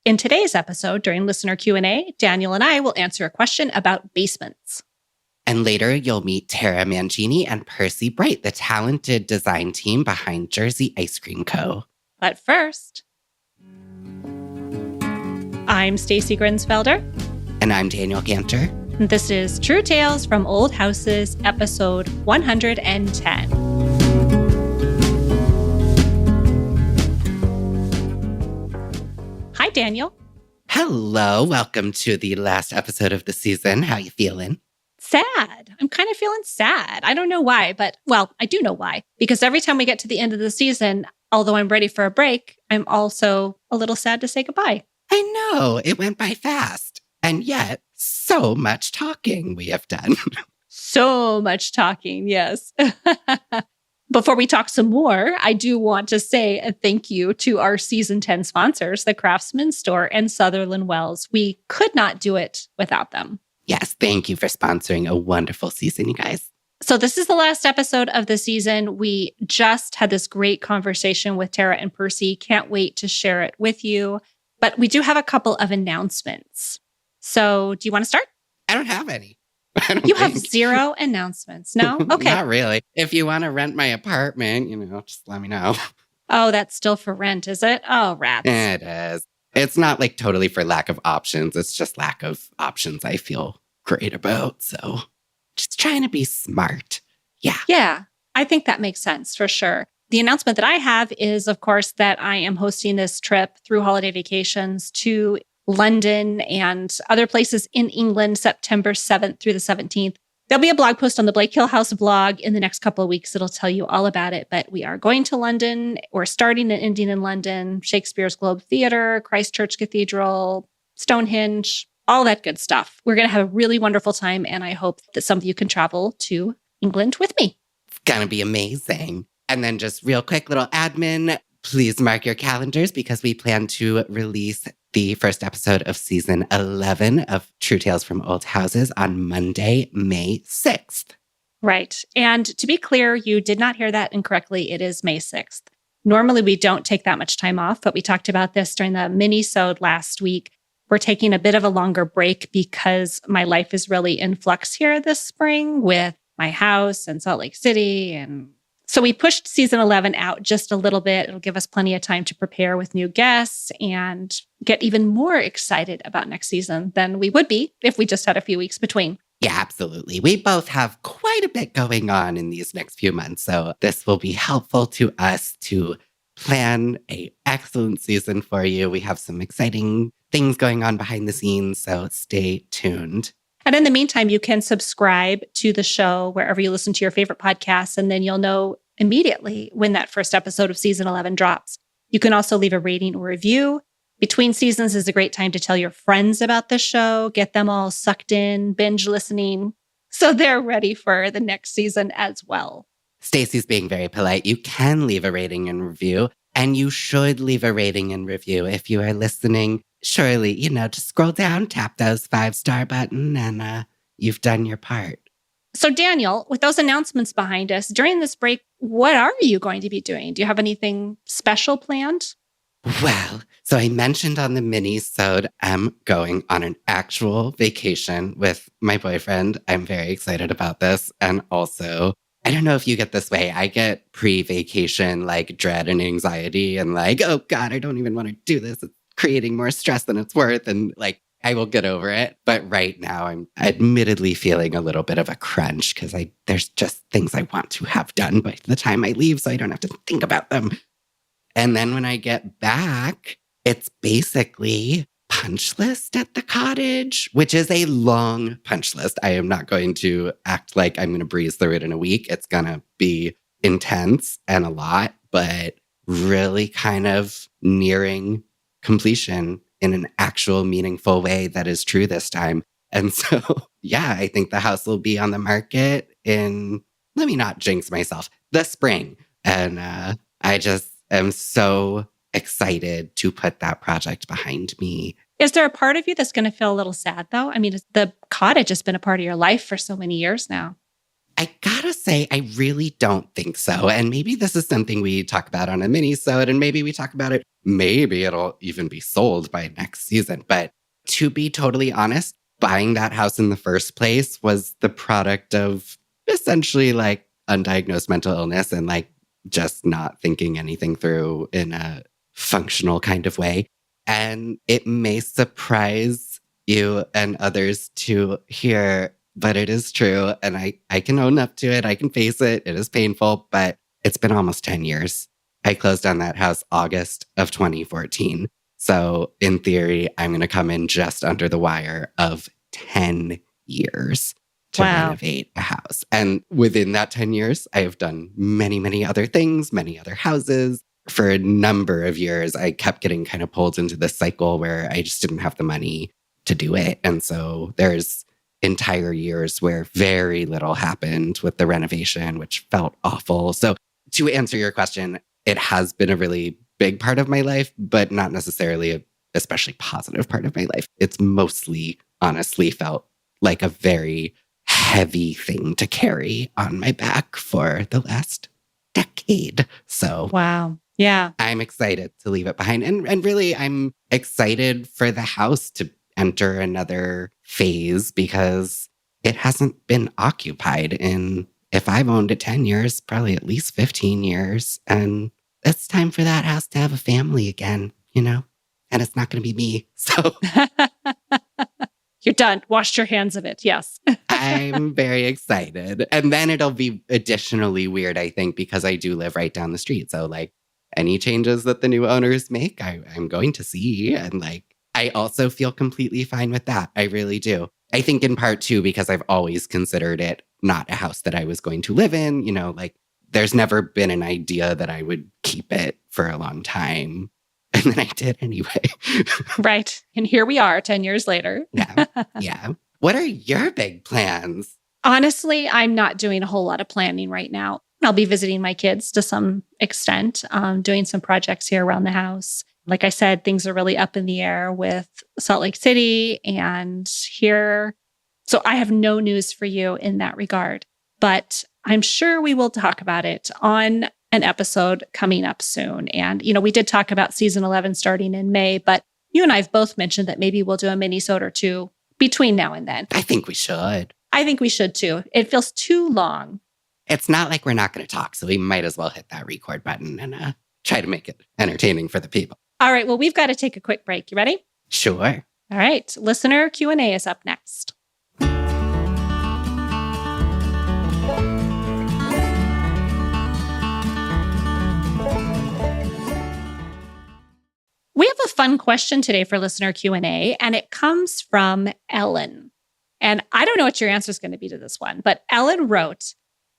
In today's episode, during listener Q&A, Daniel and I will answer a question about basements. And later, you'll meet Tara Mangini and Percy Bright, the talented design team behind Jersey Ice Cream Co. But first, I'm Stacy Grinsfelder. And I'm Daniel Ganter. This is True Tales from Old Houses, episode 110. Hi, Daniel. Hello. Welcome to the last episode of the season. How you feeling? Sad. I'm kind of feeling sad. I don't know why, but, well, I do know why. Because every time we get to the end of the season, although I'm ready for a break, I'm also a little sad to say goodbye. I know. It went by fast. And yet, so much talking we have done. So much talking, yes. Before we talk some more, I do want to say a thank you to our Season 10 sponsors, the Craftsman Store and Sutherland Wells. We could not do it without them. Yes, thank you for sponsoring a wonderful season, you guys. So this is the last episode of the season. We just had this great conversation with Tara and Percy. Can't wait to share it with you. But we do have a couple of announcements. So do you want to start? I don't have any. You have zero announcements. No? Okay. Not really. If you want to rent my apartment, just let me know. Oh, that's still for rent, is it? Oh, rats. It is. It's not like totally for lack of options. It's just lack of options I feel great about. So just trying to be smart. Yeah. Yeah, I think that makes sense for sure. The announcement that I have is, of course, that I am hosting this trip through holiday vacations to London and other places in England, September 7th through the 17th. There'll be a blog post on the Blake Hill House blog in the next couple of weeks. It'll tell you all about it. But we are going to London. We're starting and ending in London, Shakespeare's Globe Theatre, Christchurch Cathedral, Stonehenge, all that good stuff. We're going to have a really wonderful time. And I hope that some of you can travel to England with me. It's going to be amazing. And then just real quick little admin. Please mark your calendars because we plan to release the first episode of season 11 of True Tales from Old Houses on Monday, May 6th. Right. And to be clear, you did not hear that incorrectly. It is May 6th. Normally, we don't take that much time off, but we talked about this during the mini-sode last week. We're taking a bit of a longer break because my life is really in flux here this spring with my house and Salt Lake City. And so we pushed season 11 out just a little bit. It'll give us plenty of time to prepare with new guests and get even more excited about next season than we would be if we just had a few weeks between. Yeah, absolutely. We both have quite a bit going on in these next few months. So this will be helpful to us to plan an excellent season for you. We have some exciting things going on behind the scenes. So stay tuned. And in the meantime, you can subscribe to the show wherever you listen to your favorite podcasts, and then you'll know immediately when that first episode of season 11 drops. You can also leave a rating or review. Between seasons is a great time to tell your friends about the show, get them all sucked in, binge listening, so they're ready for the next season as well. Stacy's being very polite. You can leave a rating and review, and you should leave a rating and review if you are listening. Surely, just scroll down, tap those 5-star button, and you've done your part. So Daniel, with those announcements behind us, during this break, what are you going to be doing? Do you have anything special planned? Well, so I mentioned on the mini-sode, I'm going on an actual vacation with my boyfriend. I'm very excited about this. And also, I don't know if you get this way. I get pre-vacation dread and anxiety and oh God, I don't even want to do this. It's creating more stress than it's worth. And I will get over it. But right now I'm admittedly feeling a little bit of a crunch because there's just things I want to have done by the time I leave so I don't have to think about them. And then when I get back, it's basically punch list at the cottage, which is a long punch list. I am not going to act like I'm going to breeze through it in a week. It's going to be intense and a lot, but really kind of nearing completion in an actual meaningful way that is true this time. And so, yeah, I think the house will be on the market in, let me not jinx myself, the spring. And I just am so excited to put that project behind me. Is there a part of you that's going to feel a little sad, though? I mean, the cottage has been a part of your life for so many years now. I gotta say, I really don't think so. And maybe this is something we talk about on a mini-sode, and maybe we talk about it maybe it'll even be sold by next season. But to be totally honest, buying that house in the first place was the product of essentially like undiagnosed mental illness and like just not thinking anything through in a functional kind of way. And it may surprise you and others to hear, but it is true. And I can own up to it. I can face it. It is painful, but it's been almost 10 years. I closed on that house August of 2014. So in theory, I'm going to come in just under the wire of 10 years to renovate a house. And within that 10 years, I have done many, many other things, many other houses. For a number of years, I kept getting kind of pulled into this cycle where I just didn't have the money to do it. And so there's entire years where very little happened with the renovation, which felt awful. So to answer your question, it has been a really big part of my life, but not necessarily a especially positive part of my life. It's mostly, honestly, felt like a very heavy thing to carry on my back for the last decade. So wow. Yeah. I'm excited to leave it behind. And really, I'm excited for the house to enter another phase because it hasn't been occupied in, if I've owned it 10 years, probably at least 15 years. And it's time for that house to have a family again, you know? And it's not going to be me. So you're done. Washed your hands of it. Yes. I'm very excited. And then it'll be additionally weird, I think, because I do live right down the street. So like any changes that the new owners make, I'm going to see. And like, I also feel completely fine with that. I really do. I think in part too, because I've always considered it not a house that I was going to live in. You know, like there's never been an idea that I would keep it for a long time. And then I did anyway. Right. And here we are 10 years later. Yeah. Yeah. What are your big plans? Honestly, I'm not doing a whole lot of planning right now. I'll be visiting my kids to some extent, doing some projects here around the house. Like I said, things are really up in the air with Salt Lake City and here. So I have no news for you in that regard, but I'm sure we will talk about it on an episode coming up soon. And, you know, we did talk about season 11 starting in May, but you and I have both mentioned that maybe we'll do a mini-sode or two between now and then. I think we should. I think we should too. It feels too long. It's not like we're not going to talk, so we might as well hit that record button and try to make it entertaining for the people. All right. Well, we've got to take a quick break. You ready? Sure. All right. Listener Q&A is up next. We have a fun question today for listener Q&A, and it comes from Ellen. And I don't know what your answer is going to be to this one, but Ellen wrote,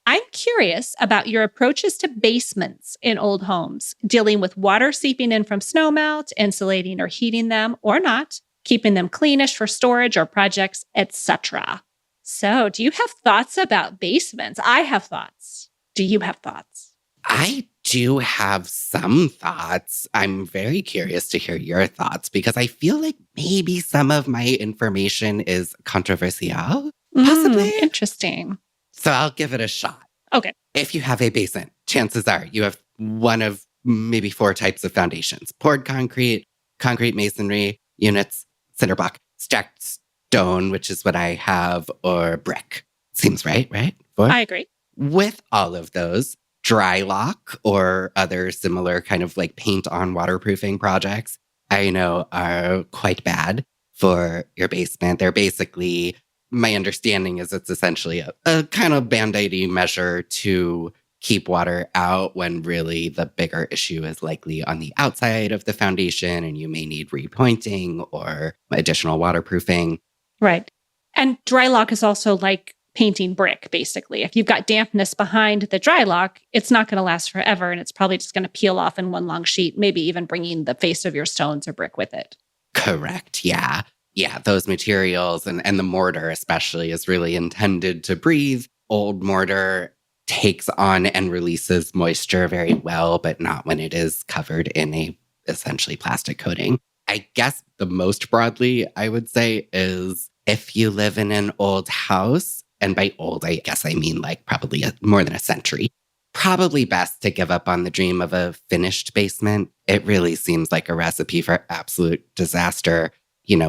I'm curious about your approaches to basements in old homes, dealing with water seeping in from snowmelt, insulating or heating them or not, keeping them cleanish for storage or projects, etc. So, do you have thoughts about basements? I have thoughts. Do you have thoughts? I do have some thoughts. I'm very curious to hear your thoughts because I feel like maybe some of my information is controversial, possibly. Interesting. So I'll give it a shot. Okay. If you have a basement, chances are you have one of maybe 4 types of foundations: poured concrete, concrete masonry, units, cinder block, stacked stone, which is what I have, or brick. Seems right? 4? I agree. With all of those, dry lock or other similar kind of like paint on waterproofing projects, I know are quite bad for your basement. They're basically, my understanding is it's essentially a kind of band-aid-y measure to keep water out when really the bigger issue is likely on the outside of the foundation and you may need repointing or additional waterproofing. Right. And dry lock is also like painting brick, basically. If you've got dampness behind the dry lock, it's not going to last forever. And it's probably just going to peel off in one long sheet, maybe even bringing the face of your stones or brick with it. Correct. Yeah. Yeah. Those materials and the mortar especially is really intended to breathe. Old mortar takes on and releases moisture very well, but not when it is covered in a essentially plastic coating. I guess the most broadly I would say is if you live in an old house, and by old, I guess I mean like probably more than a century, probably best to give up on the dream of a finished basement. It really seems like a recipe for absolute disaster.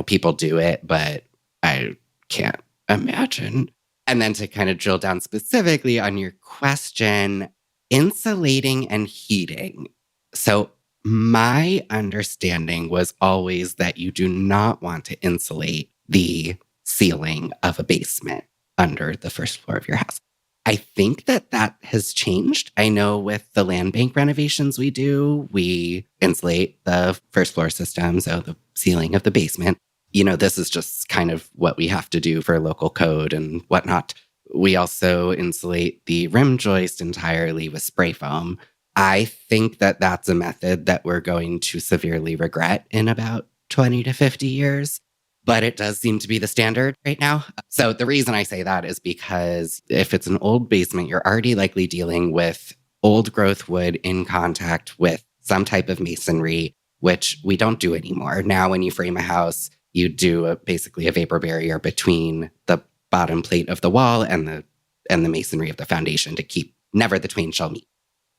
People do it, but I can't imagine. And then to kind of drill down specifically on your question, insulating and heating. So my understanding was always that you do not want to insulate the ceiling of a basement under the first floor of your house. I think that has changed. I know with the land bank renovations we do, we insulate the first floor system, so the ceiling of the basement. This is just kind of what we have to do for local code and whatnot. We also insulate the rim joist entirely with spray foam. I think that that's a method that we're going to severely regret in about 20 to 50 years. But it does seem to be the standard right now. So the reason I say that is because if it's an old basement, you're already likely dealing with old growth wood in contact with some type of masonry, which we don't do anymore. Now, when you frame a house, you do basically a vapor barrier between the bottom plate of the wall and the masonry of the foundation to keep never the twain shall meet.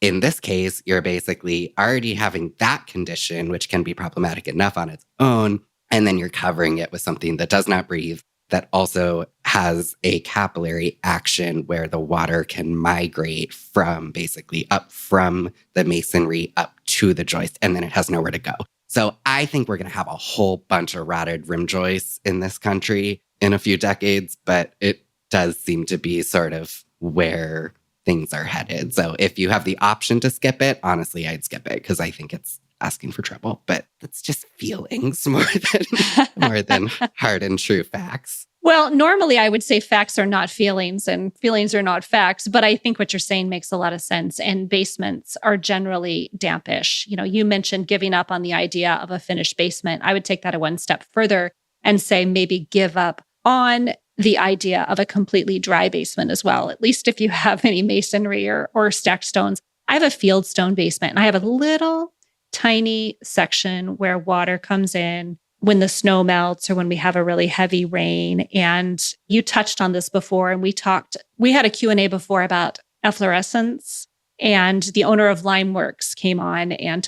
In this case, you're basically already having that condition, which can be problematic enough on its own. And then you're covering it with something that does not breathe, that also has a capillary action where the water can migrate from basically up from the masonry up to the joist, and then it has nowhere to go. So I think we're going to have a whole bunch of rotted rim joists in this country in a few decades, but it does seem to be sort of where things are headed. So if you have the option to skip it, honestly, I'd skip it because I think it's asking for trouble, but that's just feelings more than hard and true facts. Well, normally I would say facts are not feelings and feelings are not facts, but I think what you're saying makes a lot of sense. And basements are generally dampish. You mentioned giving up on the idea of a finished basement. I would take that a one step further and say maybe give up on the idea of a completely dry basement as well, at least if you have any masonry or stacked stones. I have a field stone basement and I have a little tiny section where water comes in when the snow melts or when we have a really heavy rain. And you touched on this before, and we had a Q&A before about efflorescence, and the owner of Limeworks came on and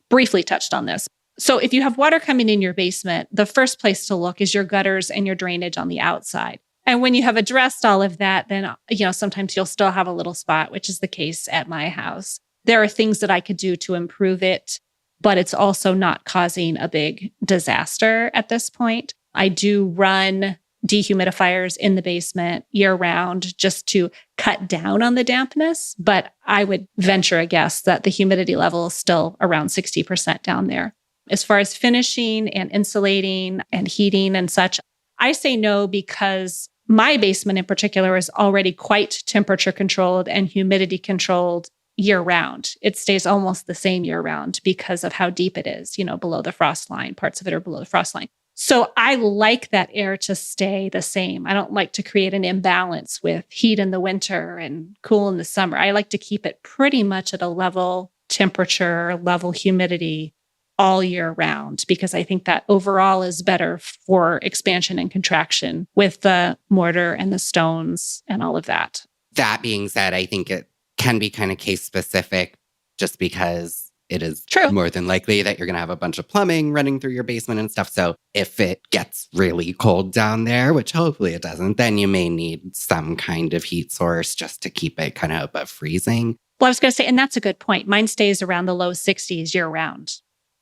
briefly touched on this. So if you have water coming in your basement, the first place to look is your gutters and your drainage on the outside. And when you have addressed all of that, then, sometimes you'll still have a little spot, which is the case at my house. There are things that I could do to improve it, but it's also not causing a big disaster at this point. I do run dehumidifiers in the basement year round just to cut down on the dampness, but I would venture a guess that the humidity level is still around 60% down there. As far as finishing and insulating and heating and such, I say no because my basement in particular is already quite temperature controlled and humidity controlled year round. It stays almost the same year round because of how deep it is, below the frost line. Parts of it are below the frost line. So I like that air to stay the same. I don't like to create an imbalance with heat in the winter and cool in the summer. I like to keep it pretty much at a level temperature, level humidity all year round, because I think that overall is better for expansion and contraction with the mortar and the stones and all of that. That being said, I think it can be kind of case specific just because it is true. More than likely that you're going to have a bunch of plumbing running through your basement and stuff. So if it gets really cold down there, which hopefully it doesn't, then you may need some kind of heat source just to keep it kind of above freezing. Well, I was going to say, and that's a good point. Mine stays around the low 60s year round.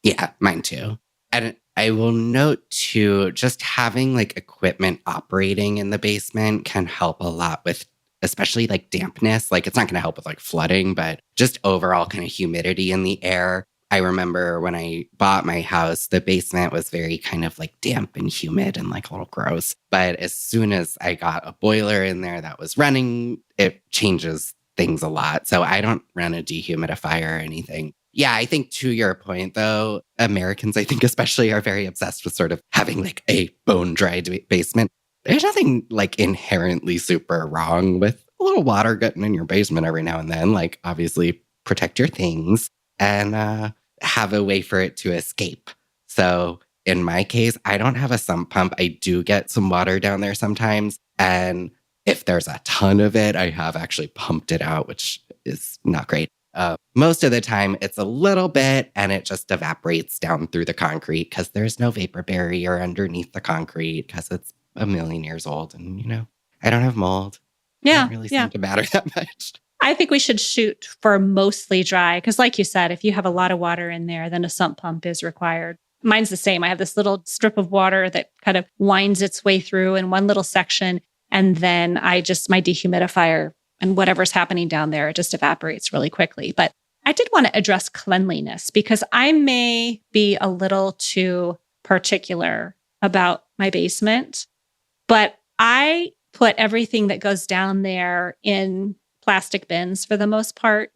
Yeah, mine too. And I will note too, just having like equipment operating in the basement can help a lot with especially like dampness. Like it's not going to help with like flooding, but just overall kind of humidity in the air. I remember when I bought my house, the basement was very kind of like damp and humid and like a little gross. But as soon as I got a boiler in there that was running, it changes things a lot. So I don't run a dehumidifier or anything. Yeah, I think to your point, though, Americans, I think especially, are very obsessed with sort of having like a bone-dry basement. There's nothing like inherently super wrong with a little water getting in your basement every now and then. Like, obviously, protect your things and have a way for it to escape. So in my case, I don't have a sump pump. I do get some water down there sometimes. And If there's a ton of it, I have actually pumped it out, which is not great. Most of the time, it's a little bit and it just evaporates down through the concrete because there's no vapor barrier underneath the concrete because it's a million years old. And, I don't have mold. It Yeah. doesn't really seem to matter that much. I think we should shoot for mostly dry because, like you said, if you have a lot of water in there, then a sump pump is required. Mine's the same. I have this little strip of water that kind of winds its way through in one little section. And then my dehumidifier and whatever's happening down there, it just evaporates really quickly. But I did want to address cleanliness because I may be a little too particular about my basement, but I put everything that goes down there in plastic bins for the most part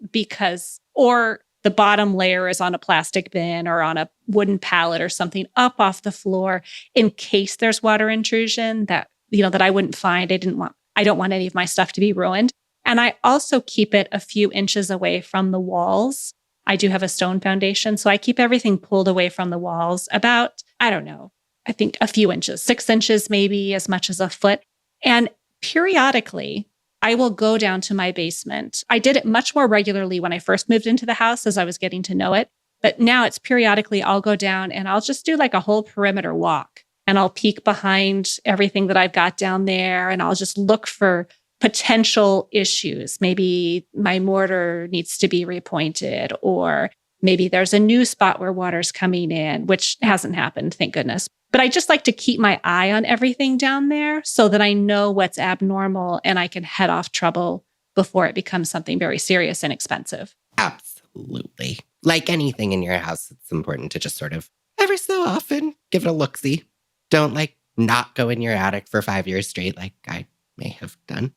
or the bottom layer is on a plastic bin or on a wooden pallet or something up off the floor in case there's water intrusion that I wouldn't find. I don't want any of my stuff to be ruined. And I also keep it a few inches away from the walls. I do have a stone foundation, so I keep everything pulled away from the walls about, I don't know, I think a few inches, 6 inches, maybe as much as a foot. And periodically, I will go down to my basement. I did it much more regularly when I first moved into the house as I was getting to know it. But now it's periodically I'll go down and I'll just do like a whole perimeter walk. And I'll peek behind everything that I've got down there. And I'll just look for potential issues. Maybe my mortar needs to be repointed, or maybe there's a new spot where water's coming in, which hasn't happened, thank goodness. But I just like to keep my eye on everything down there so that I know what's abnormal and I can head off trouble before it becomes something very serious and expensive. Absolutely. Like anything in your house, it's important to just sort of every so often give it a look-see. Don't not go in your attic for 5 years straight like I may have done.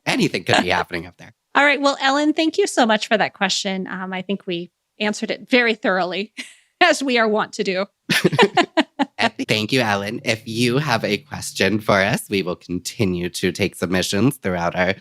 Anything could be happening up there. All right. Well, Ellen, thank you so much for that question. I think we answered it very thoroughly, as we are wont to do. Thank you, Ellen. If you have a question for us, we will continue to take submissions throughout our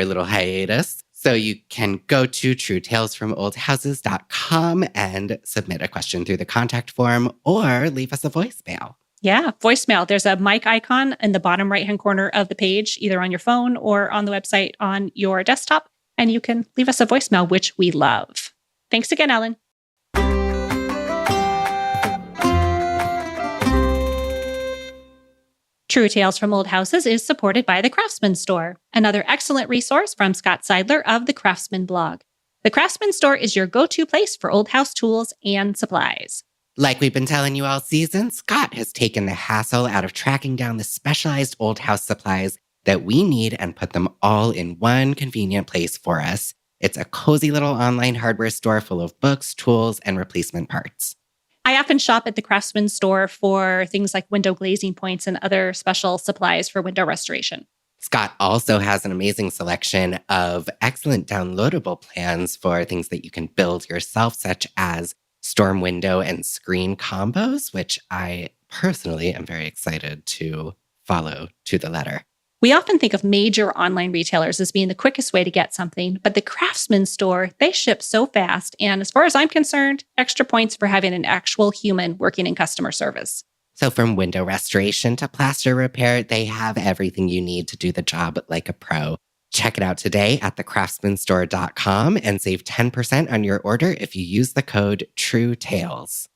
little hiatus. So you can go to truetalesfromoldhouses.com and submit a question through the contact form or leave us a voicemail. Yeah, voicemail. There's a mic icon in the bottom right-hand corner of the page, either on your phone or on the website on your desktop. And you can leave us a voicemail, which we love. Thanks again, Ellen. True Tales from Old Houses is supported by The Craftsman Store, another excellent resource from Scott Seidler of the Craftsman blog. The Craftsman Store is your go-to place for old house tools and supplies. Like we've been telling you all season, Scott has taken the hassle out of tracking down the specialized old house supplies that we need and put them all in one convenient place for us. It's a cozy little online hardware store full of books, tools, and replacement parts. I often shop at the Craftsman Store for things like window glazing points and other special supplies for window restoration. Scott also has an amazing selection of excellent downloadable plans for things that you can build yourself, such as storm window and screen combos, which I personally am very excited to follow to the letter. We often think of major online retailers as being the quickest way to get something, but the Craftsman Store, they ship so fast. And as far as I'm concerned, extra points for having an actual human working in customer service. So from window restoration to plaster repair, they have everything you need to do the job like a pro. Check it out today at thecraftsmanstore.com and save 10% on your order if you use the code TRUETALES.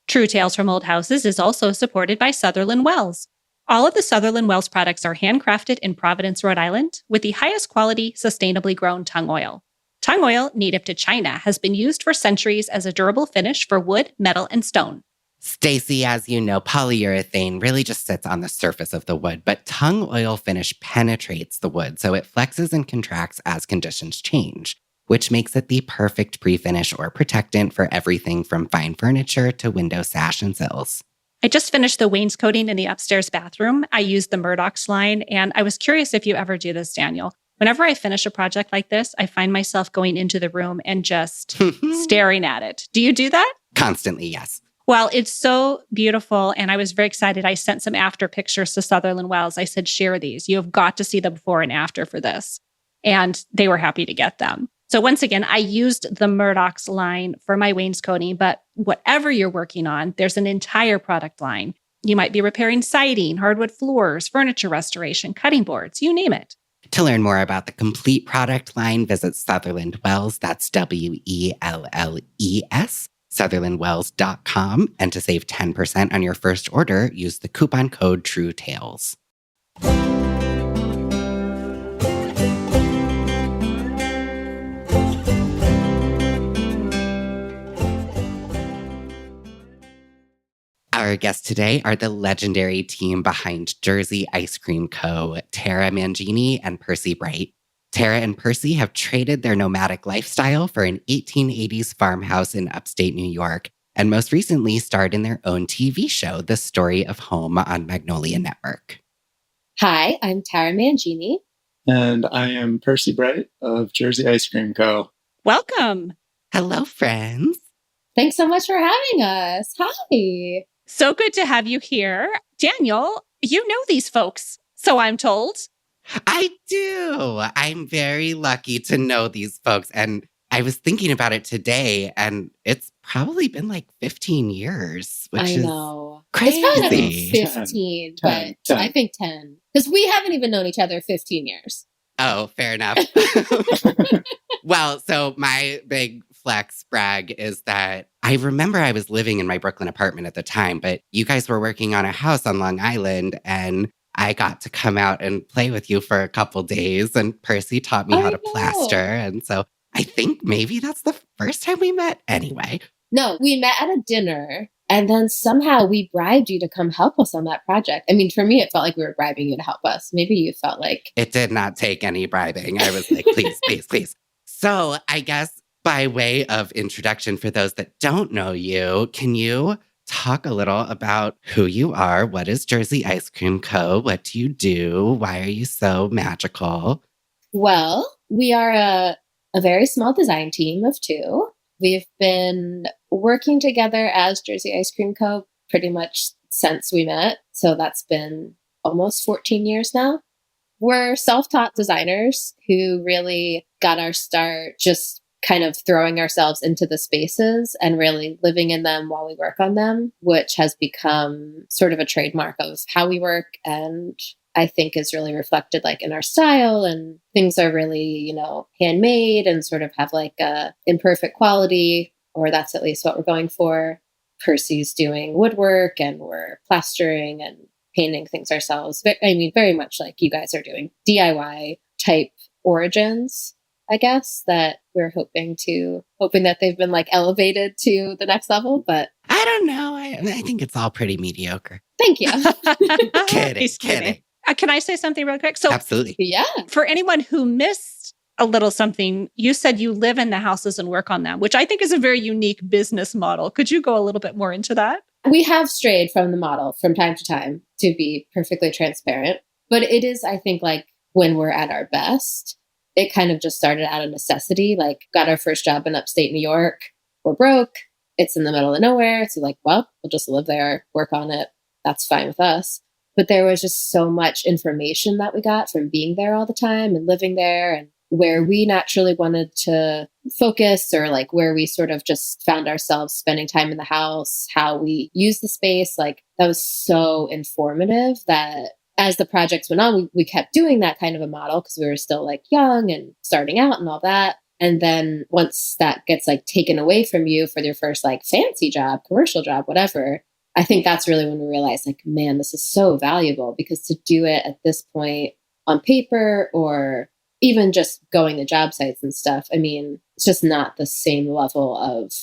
True Tales from Old Houses is also supported by Sutherland Wells. All of the Sutherland Wells products are handcrafted in Providence, Rhode Island, with the highest quality, sustainably grown tung oil. Tung oil, native to China, has been used for centuries as a durable finish for wood, metal, and stone. Stacy, as you know, polyurethane really just sits on the surface of the wood, but tung oil finish penetrates the wood, so it flexes and contracts as conditions change, which makes it the perfect pre-finish or protectant for everything from fine furniture to window sash and sills. I just finished the wainscoting in the upstairs bathroom. I used the Murdoch's line, and I was curious if you ever do this, Daniel. Whenever I finish a project like this, I find myself going into the room and just staring at it. Do you do that? Constantly, yes. Well, it's so beautiful, and I was very excited. I sent some after pictures to Sutherland Wells. I said, share these. You have got to see the before and after for this. And they were happy to get them. So once again, I used the Murdoch's line for my wainscoting, but whatever you're working on, there's an entire product line. You might be repairing siding, hardwood floors, furniture restoration, cutting boards, you name it. To learn more about the complete product line, visit Sutherland Wells, that's Wells, sutherlandwells.com. And to save 10% on your first order, use the coupon code TrueTales. Our guests today are the legendary team behind Jersey Ice Cream Co., Tara Mangini and Percy Bright. Tara and Percy have traded their nomadic lifestyle for an 1880s farmhouse in upstate New York, and most recently starred in their own TV show, The Story of Home, on Magnolia Network. Hi, I'm Tara Mangini. And I am Percy Bright of Jersey Ice Cream Co. Welcome. Hello, friends. Thanks so much for having us. Hi. So good to have you here. Daniel, you know these folks, so I'm told. I do. I'm very lucky to know these folks. And I was thinking about it today, and it's probably been like 15 years, which I know. is crazy. It's probably not 15, 10. but I think 10. Because we haven't even known each other 15 years. Oh, fair enough. Well, so my big flex brag is that I remember I was living in my Brooklyn apartment at the time, but you guys were working on a house on Long Island, and I got to come out and play with you for a couple days, and Percy taught me how to plaster. And so I think maybe that's the first time we met anyway. No, we met at a dinner, and then somehow we bribed you to come help us on that project. I mean, for me, it felt like we were bribing you to help us. Maybe you felt like... It did not take any bribing. I was like, please, please, please. So I guess by way of introduction, for those that don't know you, can you talk a little about who you are? What is Jersey Ice Cream Co.? What do you do? Why are you so magical? Well, we are a very small design team of two. We've been working together as Jersey Ice Cream Co. pretty much since we met. So that's been almost 14 years now. We're self-taught designers who really got our start just kind of throwing ourselves into the spaces and really living in them while we work on them, which has become sort of a trademark of how we work, and I think is really reflected like in our style, and things are really, you know, handmade and sort of have like a imperfect quality, or that's at least what we're going for. Percy's doing woodwork and we're plastering and painting things ourselves. I mean, very much like you guys are doing DIY type origins, I guess, that we're hoping that they've been like elevated to the next level. But I don't know. I think it's all pretty mediocre. Thank you. Kidding. Can I say something real quick? So, absolutely. Yeah. For anyone who missed a little something, you said you live in the houses and work on them, which I think is a very unique business model. Could you go a little bit more into that? We have strayed from the model from time to time, to be perfectly transparent. But it is, I think, like when we're at our best, it kind of just started out of necessity. Like, got our first job in upstate New York. We're broke. It's in the middle of nowhere. So like, well, we'll just live there, work on it. That's fine with us. But there was just so much information that we got from being there all the time and living there, and where we naturally wanted to focus, or like where we sort of just found ourselves spending time in the house, how we use the space. Like, that was so informative that as the projects went on, we kept doing that kind of a model because we were still like young and starting out and all that. And then once that gets like taken away from you for your first like fancy job, commercial job, whatever, I think that's really when we realized like, man, this is so valuable, because to do it at this point on paper, or even just going to job sites and stuff, I mean, it's just not the same level of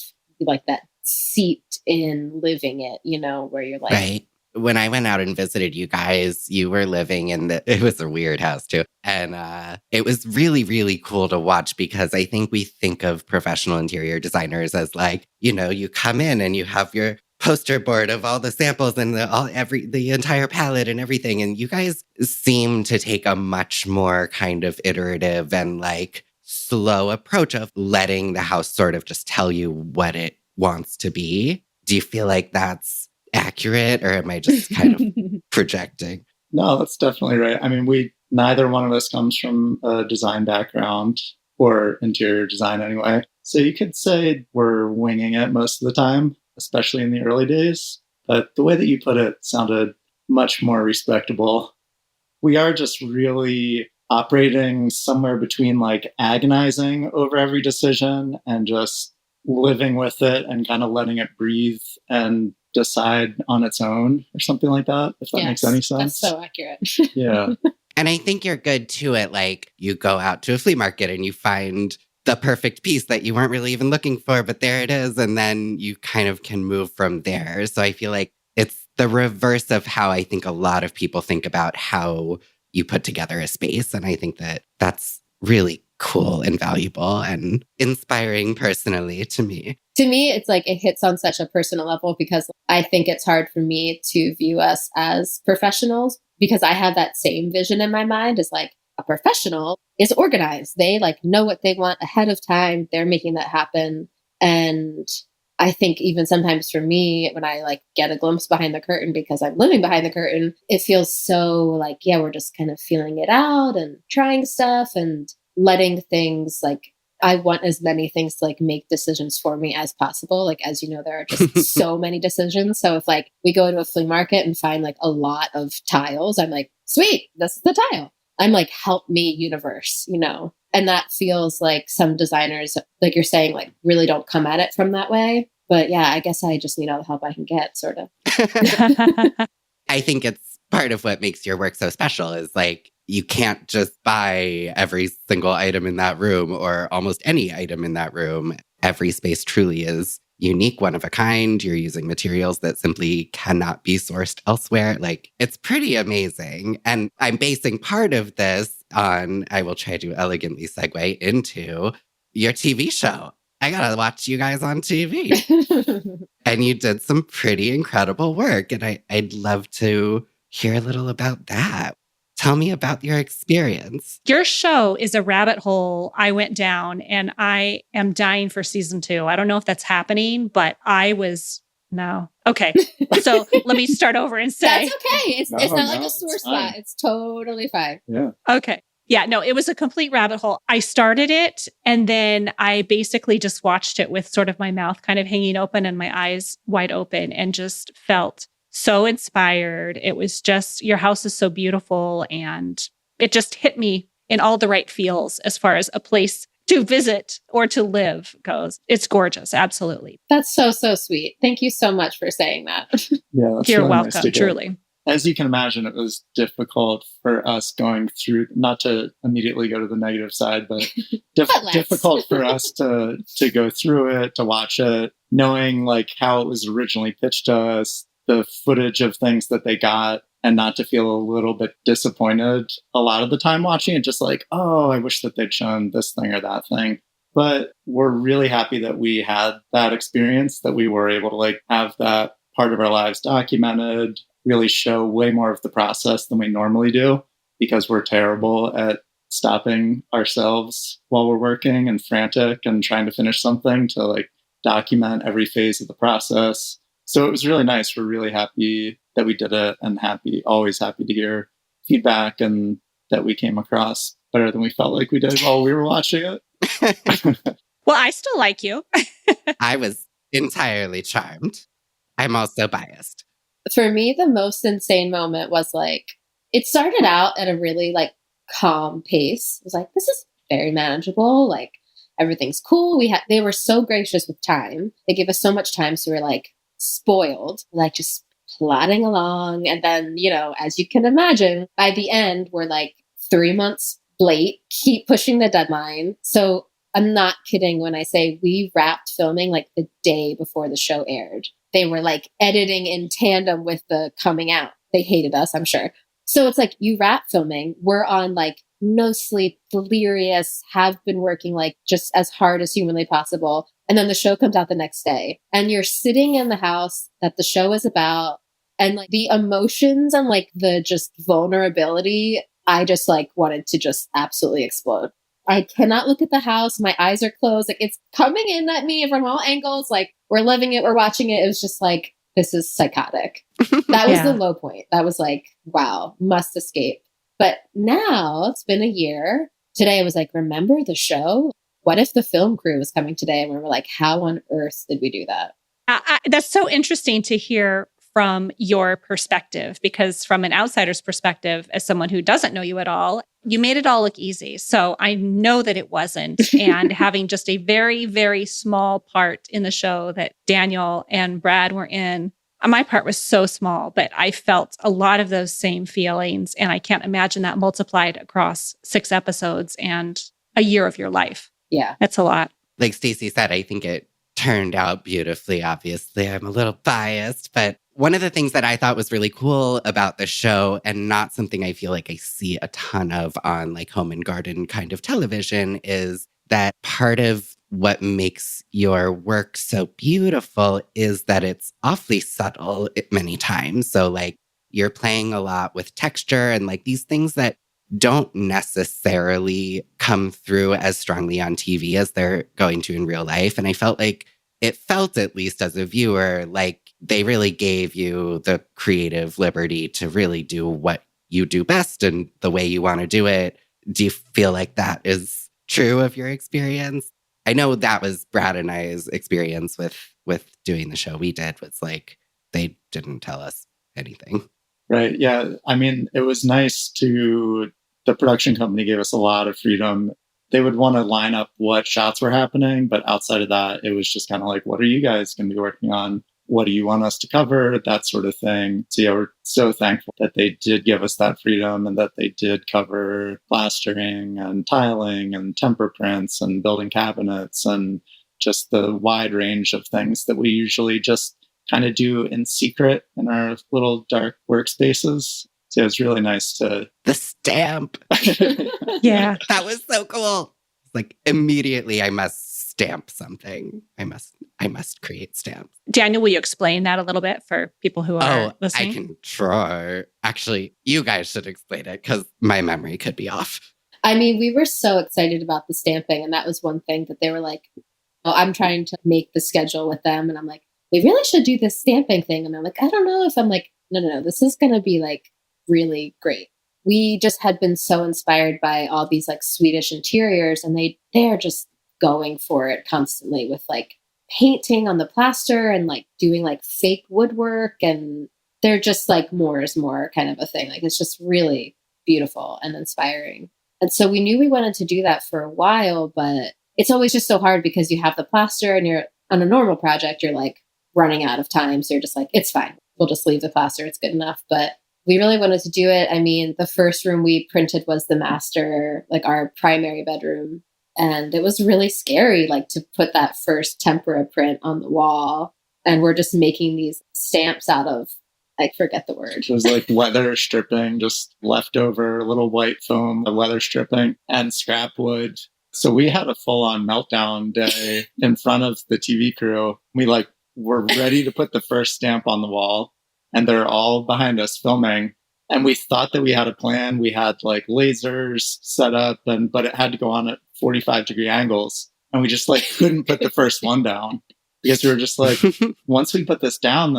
like that seeped in living it, you know, where you're like, right. When I went out and visited you guys, you were living in it was a weird house too. And it was really, really cool to watch, because I think we think of professional interior designers as like, you know, you come in and you have your poster board of all the samples and the entire palette and everything. And you guys seem to take a much more kind of iterative and like slow approach of letting the house sort of just tell you what it wants to be. Do you feel like that's accurate, or am I just kind of projecting? No, that's definitely right. I mean, neither one of us comes from a design background, or interior design anyway. So you could say we're winging it most of the time, especially in the early days. But the way that you put it sounded much more respectable. We are just really operating somewhere between like agonizing over every decision and just living with it and kind of letting it breathe and decide on its own or something like that, if that makes any sense. That's so accurate. Yeah. And I think you're good to it. Like you go out to a flea market and you find the perfect piece that you weren't really even looking for, but there it is. And then you kind of can move from there. So I feel like it's the reverse of how I think a lot of people think about how you put together a space. And I think that that's really cool and valuable and inspiring personally to me. To me, it's like it hits on such a personal level because I think it's hard for me to view us as professionals because I have that same vision in my mind as like a professional is organized. They like know what they want ahead of time. They're making that happen. And I think even sometimes for me, when I like get a glimpse behind the curtain because I'm living behind the curtain, it feels so like, yeah, we're just kind of feeling it out and trying stuff and letting things like, I want as many things to like make decisions for me as possible. Like, as you know, there are just so many decisions. So if like we go to a flea market and find like a lot of tiles, I'm like, sweet, this is the tile. I'm like, help me universe, you know? And that feels like some designers, like you're saying, like really don't come at it from that way. But yeah, I guess I just need all the help I can get, sort of. I think it's part of what makes your work so special is like, you can't just buy every single item in that room or almost any item in that room. Every space truly is unique, one of a kind. You're using materials that simply cannot be sourced elsewhere. Like, it's pretty amazing. And I'm basing part of this on, I will try to elegantly segue into your TV show. I gotta watch you guys on TV. And you did some pretty incredible work. And I'd love to hear a little about that. Tell me about your experience. Your show is a rabbit hole I went down, and I am dying for season 2. I don't know if that's happening, but no. Okay. So let me start over and say. That's okay. It's not like a sore spot. It's totally fine. Yeah. Okay. Yeah, no, it was a complete rabbit hole. I started it and then I basically just watched it with sort of my mouth kind of hanging open and my eyes wide open and just felt so inspired. It was just, your house is so beautiful and it just hit me in all the right feels as far as a place to visit or to live goes. It's gorgeous. Absolutely. That's so, so sweet. Thank you so much for saying that. Yeah, that's You're really welcome, nice to hear. truly. As you can imagine, it was difficult for us going through, not to immediately go to the negative side, but difficult for us to go through it, to watch it, knowing like how it was originally pitched to us, the footage of things that they got, and not to feel a little bit disappointed a lot of the time watching it, just like, oh, I wish that they'd shown this thing or that thing. But we're really happy that we had that experience, that we were able to like have that part of our lives documented, really show way more of the process than we normally do, because we're terrible at stopping ourselves while we're working and frantic and trying to finish something, to like document every phase of the process. So it was really nice. We're really happy that we did it, and always happy to hear feedback and that we came across better than we felt like we did while we were watching it. Well, I still like you. I was entirely charmed. I'm also biased. For me, the most insane moment was like, it started out at a really like calm pace. It was like, this is very manageable. Like everything's cool. They were so gracious with time. They gave us so much time. So we're like spoiled, like just plodding along. And then, you know, as you can imagine, by the end, we're like 3 months late, keep pushing the deadline. So I'm not kidding when I say we wrapped filming like the day before the show aired. They were like editing in tandem with the coming out. They hated us, I'm sure. So it's like you wrap filming. We're on like no sleep, delirious, have been working like just as hard as humanly possible. And then the show comes out the next day and you're sitting in the house that the show is about, and like the emotions and like the just vulnerability, I just like wanted to just absolutely explode. I cannot look at the house. My eyes are closed. Like it's coming in at me from all angles. Like we're living it. We're watching it. It was just like, this is psychotic. That was the low point. That was like, wow, must escape. But now it's been a year. Today I was like, remember the show? What if the film crew was coming today? And we were like, how on earth did we do that? That's so interesting to hear from your perspective, because from an outsider's perspective, as someone who doesn't know you at all, you made it all look easy. So I know that it wasn't. And having just a very, very small part in the show that Daniel and Brad were in, my part was so small, but I felt a lot of those same feelings. And I can't imagine that multiplied across 6 episodes and a year of your life. Yeah. That's a lot. Like Stacy said, I think it turned out beautifully. Obviously, I'm a little biased, but one of the things that I thought was really cool about the show, and not something I feel like I see a ton of on like home and garden kind of television, is that part of what makes your work so beautiful is that it's awfully subtle many times. So like you're playing a lot with texture and like these things that don't necessarily come through as strongly on TV as they're going to in real life. And I felt like it felt, at least as a viewer, like they really gave you the creative liberty to really do what you do best and the way you want to do it. Do you feel like that is true of your experience? I know that was Brad and I's experience with doing the show we did, was like they didn't tell us anything. Right. Yeah. I mean, it was nice the production company gave us a lot of freedom. They would want to line up what shots were happening, but outside of that, it was just kind of like, what are you guys going to be working on? What do you want us to cover? That sort of thing. So yeah, we're so thankful that they did give us that freedom and that they did cover plastering and tiling and temper prints and building cabinets and just the wide range of things that we usually just kind of do in secret in our little dark workspaces. So it was really nice to... The stamp. Yeah. That was so cool. Like immediately I must stamp something. I must create stamps. Daniel, will you explain that a little bit for people who are listening? I can try. Actually, you guys should explain it because my memory could be off. I mean, we were so excited about the stamping. And that was one thing that they were like, oh, I'm trying to make the schedule with them. And I'm like, we really should do this stamping thing. And I'm like, I don't know if I'm like, no, this is going to be like really great. We just had been so inspired by all these like Swedish interiors, and they're just going for it constantly with like painting on the plaster and like doing like fake woodwork, and they're just like more is more kind of a thing. Like it's just really beautiful and inspiring. And so we knew we wanted to do that for a while, but it's always just so hard because you have the plaster and you're on a normal project, you're like running out of time. So you're just like, it's fine. We'll just leave the plaster. It's good enough. But we really wanted to do it. I mean, the first room we printed was the master, like our primary bedroom. And it was really scary, like to put that first tempera print on the wall. And we're just making these stamps out of, I forget the word. It was like weather stripping, just leftover little white foam, weather stripping and scrap wood. So we had a full on meltdown day in front of the TV crew. We like were ready to put the first stamp on the wall, and they're all behind us filming. And we thought that we had a plan. We had like lasers set up, but it had to go on at 45-degree angles. And we just like couldn't put the first one down because we were just like, once we put this down,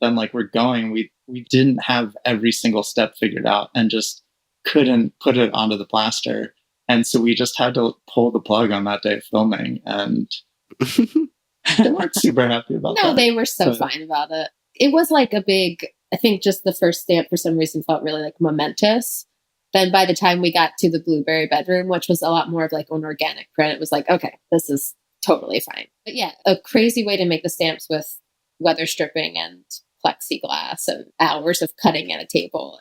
then like we're going. We didn't have every single step figured out and just couldn't put it onto the plaster. And so we just had to pull the plug on that day of filming, and they weren't super happy about that. No, they were so fine about it. It was like a big, I think just the first stamp for some reason felt really like momentous. Then by the time we got to the blueberry bedroom, which was a lot more of like an organic print, it was like, okay, this is totally fine. But yeah, a crazy way to make the stamps with weather stripping and plexiglass and hours of cutting at a table.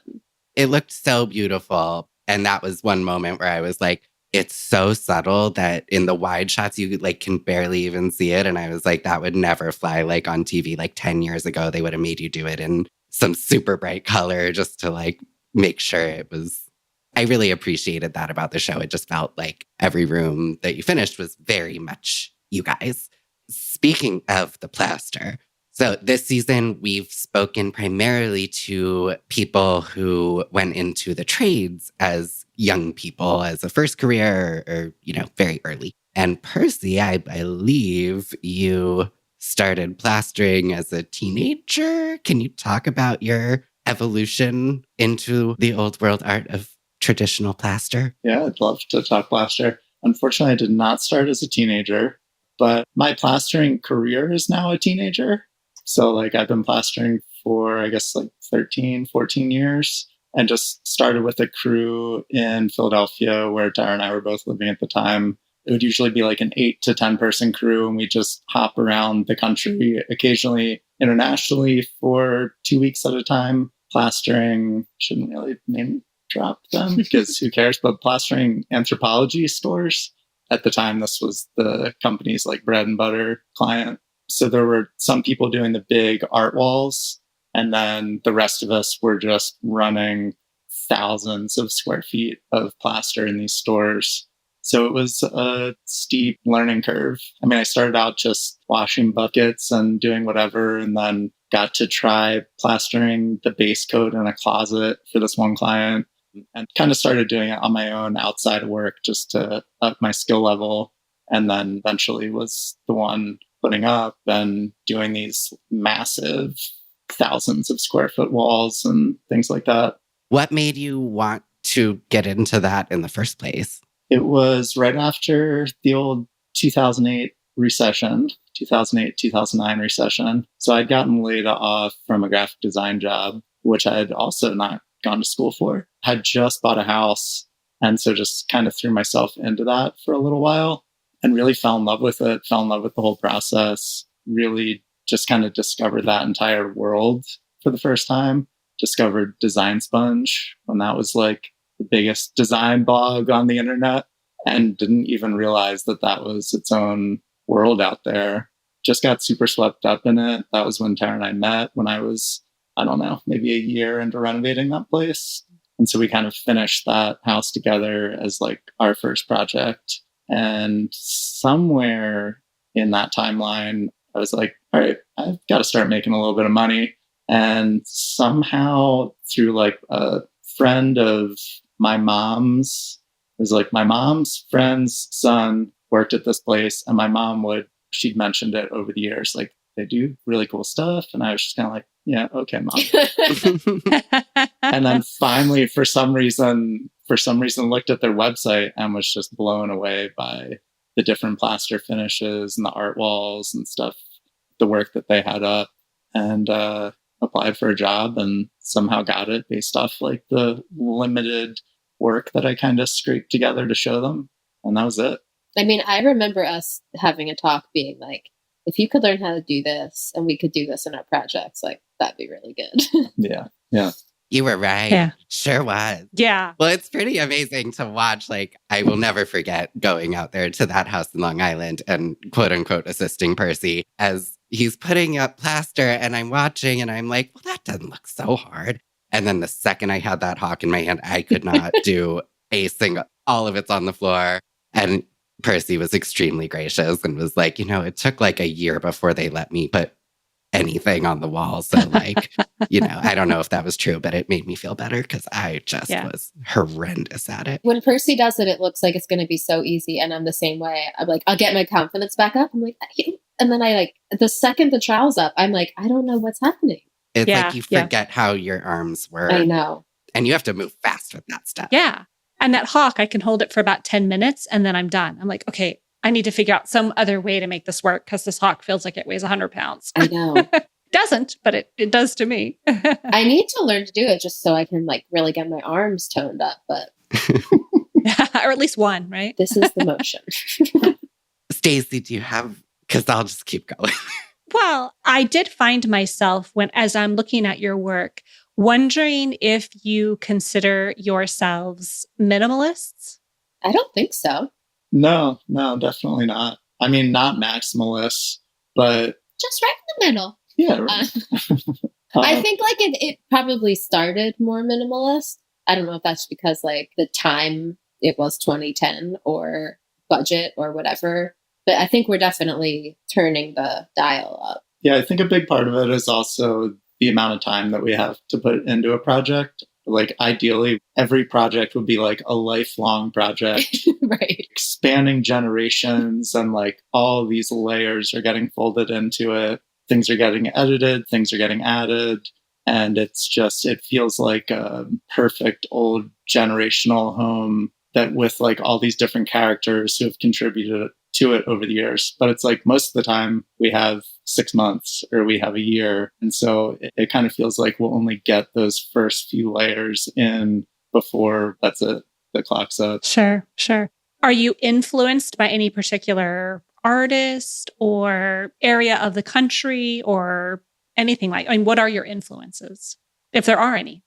It looked so beautiful. And that was one moment where I was like, it's so subtle that in the wide shots, you like can barely even see it. And I was like, that would never fly like on TV. Like 10 years ago, they would have made you do it in some super bright color just to like make sure it was. I really appreciated that about the show. It just felt like every room that you finished was very much you guys. Speaking of the plaster, so this season, we've spoken primarily to people who went into the trades as young people, as a first career or very early. And Percy, I believe you started plastering as a teenager. Can you talk about your evolution into the old world art of traditional plaster? Yeah, I'd love to talk plaster. Unfortunately, I did not start as a teenager, but my plastering career is now a teenager. So like I've been plastering for, I guess, like 13, 14 years. And just started with a crew in Philadelphia where Tara and I were both living at the time. It would usually be like an 8 to 10 person crew, and we just hop around the country, occasionally internationally for 2 weeks at a time, plastering, shouldn't really name drop them because who cares, but plastering anthropology stores. At the time, this was the company's like bread and butter client. So there were some people doing the big art walls, and then the rest of us were just running thousands of square feet of plaster in these stores. So it was a steep learning curve. I mean, I started out just washing buckets and doing whatever, and then got to try plastering the base coat in a closet for this one client, and kind of started doing it on my own outside of work just to up my skill level. And then eventually was the one putting up and doing these massive thousands of square foot walls and things like that. What made you want to get into that in the first place? It was right after the old 2008 recession, 2008, 2009 recession. So I'd gotten laid off from a graphic design job, which I had also not gone to school for. Had just bought a house. And so just kind of threw myself into that for a little while and really fell in love with it, fell in love with the whole process, really just kind of discovered that entire world for the first time. Discovered Design Sponge when that was like the biggest design blog on the internet, and didn't even realize that that was its own world out there. Just got super swept up in it. That was when Tara and I met, when I was, I don't know, maybe a year into renovating that place. And so we kind of finished that house together as like our first project. And somewhere in that timeline, I was like, all right, I've got to start making a little bit of money. And somehow through like a friend of my mom's, it was like my mom's friend's son worked at this place, and my mom she'd mentioned it over the years, like they do really cool stuff. And I was just kind of like, yeah, okay, Mom. And then finally, for some reason, looked at their website and was just blown away by the different plaster finishes and the art walls and stuff, the work that they had up, and applied for a job and somehow got it based off like the limited work that I kind of scraped together to show them. And that was it. I mean, I remember us having a talk being like, if you could learn how to do this and we could do this in our projects, like that'd be really good. Yeah. Yeah. You were right. Yeah. Sure was. Yeah. Well, it's pretty amazing to watch. Like, I will never forget going out there to that house in Long Island and quote unquote assisting Percy as he's putting up plaster, and I'm watching and I'm like, well, that doesn't look so hard. And then the second I had that hawk in my hand, I could not do a single, all of it's on the floor. And Percy was extremely gracious and was like, it took like a year before they let me put anything on the wall. So like, I don't know if that was true, but it made me feel better because I just was horrendous at it. When Percy does it, it looks like it's going to be so easy. And I'm the same way. I'm like, I'll get my confidence back up. I'm like, and then I like, the second the trowel's up, I'm like, I don't know what's happening. It's like you forget how your arms work. I know. And you have to move fast with that stuff. Yeah. And that hawk, I can hold it for about 10 minutes and then I'm done. I'm like, okay, I need to figure out some other way to make this work because this hawk feels like it weighs 100 pounds. I know. Doesn't, but it does to me. I need to learn to do it just so I can like really get my arms toned up, but or at least one, right? This is the motion. Stacy, do you have, because I'll just keep going. Well, I did find myself as I'm looking at your work, wondering if you consider yourselves minimalists. I don't think so. No, definitely not. I mean, not maximalists, but just right in the middle. Yeah. Right. I think like it probably started more minimalist. I don't know if that's because like the time it was 2010 or budget or whatever, but I think we're definitely turning the dial up. Yeah, I think a big part of it is also the amount of time that we have to put into a project. Like ideally, every project would be like a lifelong project, right? Spanning generations, and like all these layers are getting folded into it. Things are getting edited, things are getting added. And it feels like a perfect old generational home that with like all these different characters who have contributed to it over the years. But it's like most of the time we have 6 months or we have a year. And so it kind of feels like we'll only get those first few layers in before that's it. The clock's up. Sure. Are you influenced by any particular artist or area of the country or anything like? I mean, what are your influences, if there are any?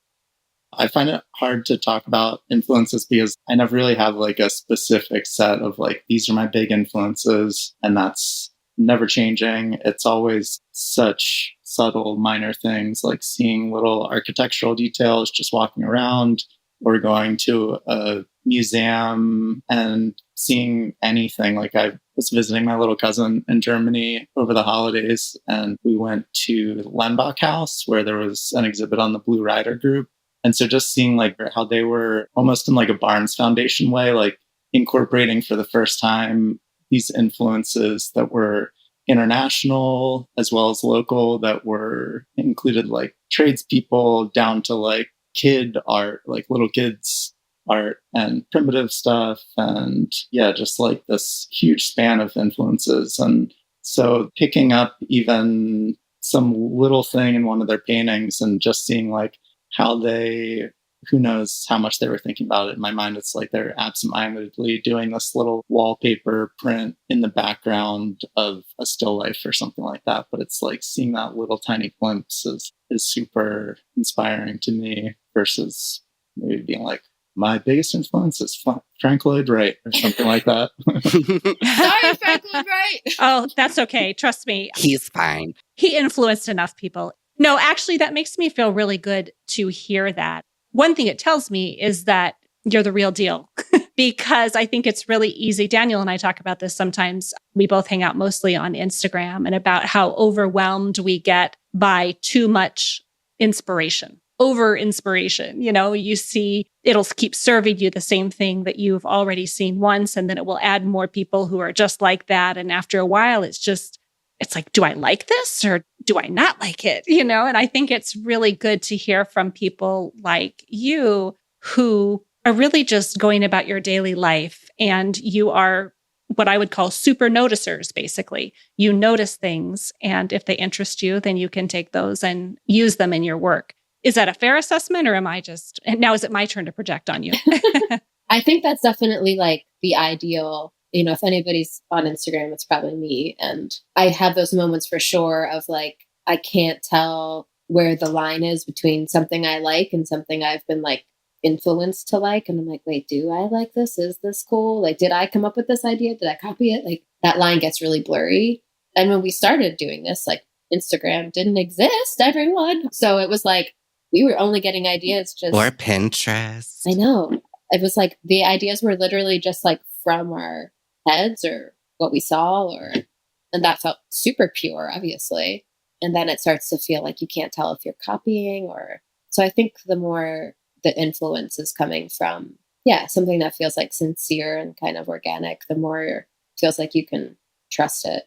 I find it hard to talk about influences because I never really have like a specific set of like, these are my big influences, and that's never changing. It's always such subtle, minor things like seeing little architectural details, just walking around or going to a museum and seeing anything. Like I was visiting my little cousin in Germany over the holidays, and we went to Lenbach House where there was an exhibit on the Blue Rider group. And so just seeing like how they were almost in like a Barnes Foundation way, like incorporating for the first time these influences that were international as well as local, that were included like tradespeople down to like kid art, like little kids art and primitive stuff. And yeah, just like this huge span of influences. And so picking up even some little thing in one of their paintings and just seeing like how they, who knows how much they were thinking about it. In my mind, it's like they're absentmindedly doing this little wallpaper print in the background of a still life or something like that. But it's like seeing that little tiny glimpse is super inspiring to me versus maybe being like, my biggest influence is Frank Lloyd Wright or something like that. Sorry, Frank Lloyd Wright. Oh, that's okay. Trust me. He's fine. He influenced enough people. No, actually, that makes me feel really good to hear that. One thing it tells me is that you're the real deal because I think it's really easy. Daniel and I talk about this sometimes. We both hang out mostly on Instagram and about how overwhelmed we get by too much inspiration, over inspiration. You know, you see, it'll keep serving you the same thing that you've already seen once, and then it will add more people who are just like that. And after a while, it's like, do I like this or do I not like it? You know, and I think it's really good to hear from people like you who are really just going about your daily life. And you are what I would call super noticers, basically. You notice things, and if they interest you, then you can take those and use them in your work. Is that a fair assessment, or am I just, and now is it my turn to project on you? I think that's definitely like the ideal. You know, if anybody's on Instagram, it's probably me. And I have those moments for sure of like, I can't tell where the line is between something I like and something I've been like influenced to like. And I'm like, wait, do I like this? Is this cool? Like, did I come up with this idea? Did I copy it? Like that line gets really blurry. And when we started doing this, like Instagram didn't exist, everyone. So it was like, we were only getting ideas just. Or Pinterest. I know. It was like the ideas were literally just like from our heads or what we saw, and that felt super pure, obviously. And then it starts to feel like you can't tell if you're copying or. So I think the more the influence is coming from, something that feels like sincere and kind of organic, the more it feels like you can trust it.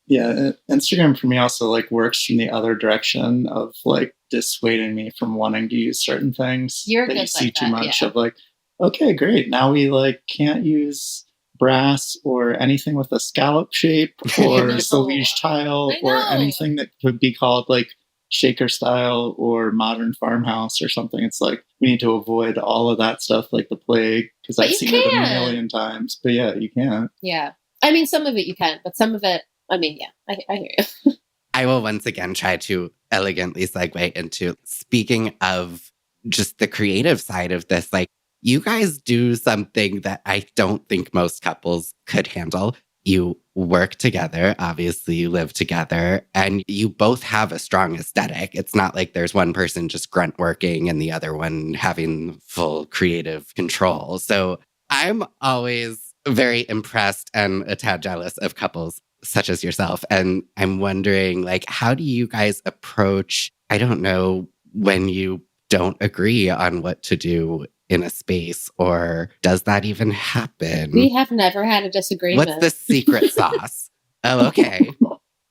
Yeah, Instagram for me also like works from the other direction of like dissuading me from wanting to use certain things. You're that good you see like too that, much yeah. of like, okay, great. Now we like can't use brass or anything with a scallop shape or Solige tile or anything that could be called like shaker style or modern farmhouse or something. It's like we need to avoid all of that stuff like the plague because I've seen it a million times. But yeah, you can't. Yeah. I mean, some of it you can, but some of it, I mean, yeah, I hear you. I will once again try to elegantly segue into speaking of just the creative side of this. Like, you guys do something that I don't think most couples could handle. You work together, obviously you live together, and you both have a strong aesthetic. It's not like there's one person just grunt working and the other one having full creative control. So I'm always very impressed and a tad jealous of couples such as yourself. And I'm wondering, like, how do you guys approach, I don't know, when you don't agree on what to do in a space, or does that even happen? We have never had a disagreement. What's the secret sauce? Oh, okay.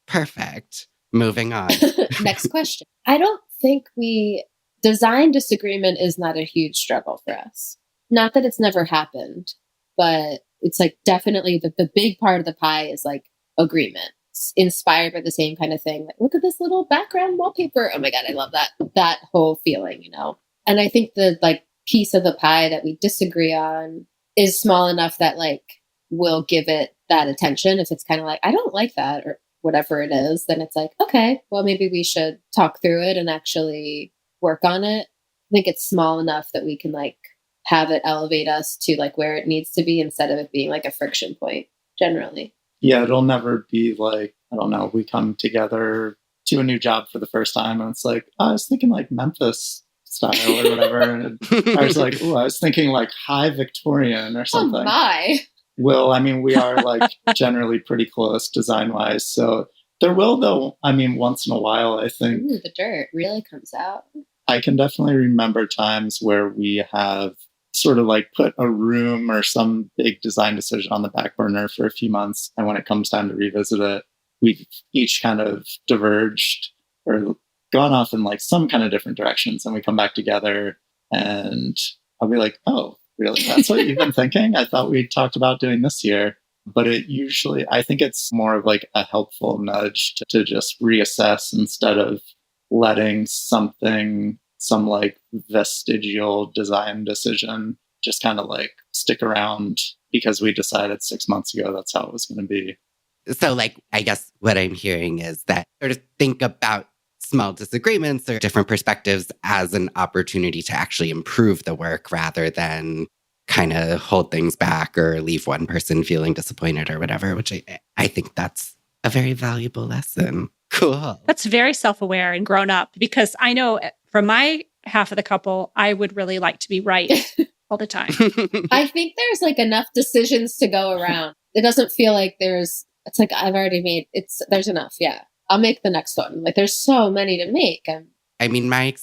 Perfect. Moving on. Next question. I don't think design disagreement is not a huge struggle for us. Not that it's never happened, but It's like definitely the big part of the pie is like agreement. It's inspired by the same kind of thing. Like, look at this little background wallpaper. Oh my God, I love that whole feeling, you know? And I think the like piece of the pie that we disagree on is small enough that like we'll give it that attention. If it's kind of like, I don't like that or whatever it is, then it's like, okay, well, maybe we should talk through it and actually work on it. I think it's small enough that we can like have it elevate us to like where it needs to be instead of it being like a friction point generally. Yeah, it'll never be like, I don't know, we come together to a new job for the first time and it's like, oh, I was thinking like Memphis style or whatever. And I was like, oh, I was thinking like high Victorian or something. Oh my. Well, I mean, we are like generally pretty close design wise. So there will, though, I mean, once in a while, I think. Ooh, the dirt really comes out. I can definitely remember times where we have sort of like put a room or some big design decision on the back burner for a few months. And when it comes time to revisit it, we've each kind of diverged or gone off in like some kind of different directions. And we come back together and I'll be like, oh, really? That's what you've been thinking? I thought we talked about doing this year. But it usually, I think it's more of like a helpful nudge to just reassess instead of letting something, some like vestigial design decision just kind of like stick around because we decided 6 months ago that's how it was going to be. So like, I guess what I'm hearing is that sort of think about small disagreements or different perspectives as an opportunity to actually improve the work rather than kind of hold things back or leave one person feeling disappointed or whatever, which I think that's a very valuable lesson. Cool. That's very self-aware and grown up because I know from my half of the couple, I would really like to be right all the time. I think there's like enough decisions to go around. It doesn't feel like it's like I've already made, there's enough. Yeah. I'll make the next one. Like there's so many to make. I mean, my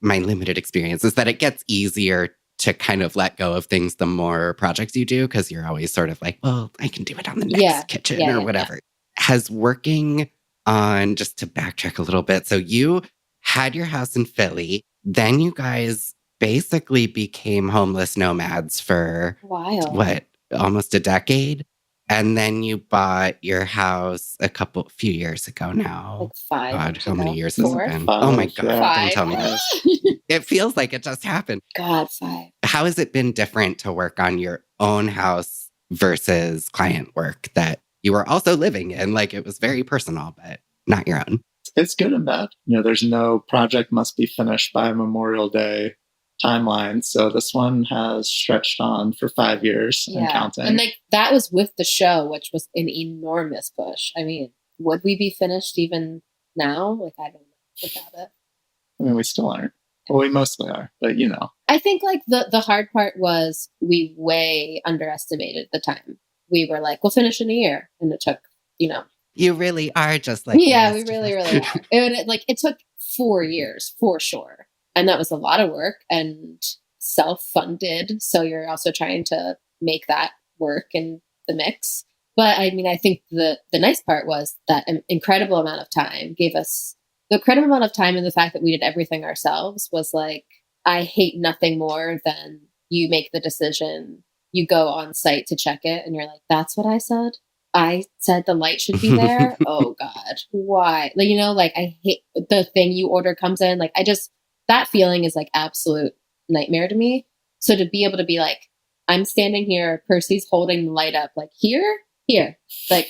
limited experience is that it gets easier to kind of let go of things the more projects you do because you're always sort of like, well, I can do it on the next kitchen or whatever. Yeah. Has working on, just to backtrack a little bit, so you had your house in Philly, then you guys basically became homeless nomads for almost a decade. And then you bought your house a few years ago now. Like 5. God, how many years has it been? 5, oh my God, yeah. Don't tell me this. It feels like it just happened. God, 5. How has it been different to work on your own house versus client work that you were also living in? Like it was very personal, but not your own. It's good and bad. You know, there's no project must be finished by Memorial Day timeline. So this one has stretched on for 5 years and counting. And like that was with the show, which was an enormous push. I mean, would we be finished even now? Like, I don't know without it. I mean, we still aren't. Well, we mostly are, but you know. I think like the hard part was we way underestimated the time. We were like, we'll finish in a year. And it took, you know. You really are just like. Yeah, we really, really are. It took 4 years for sure. And that was a lot of work and self-funded. So you're also trying to make that work in the mix. But I mean, I think the nice part was that an incredible amount of time gave us the incredible amount of time, and the fact that we did everything ourselves was like, I hate nothing more than you make the decision, you go on site to check it, and you're like, that's what I said? I said the light should be there? Oh God, why? Like, you know, like I hate the thing you order comes in. Like that feeling is like absolute nightmare to me. So to be able to be like, I'm standing here, Percy's holding the light up, like here. Like,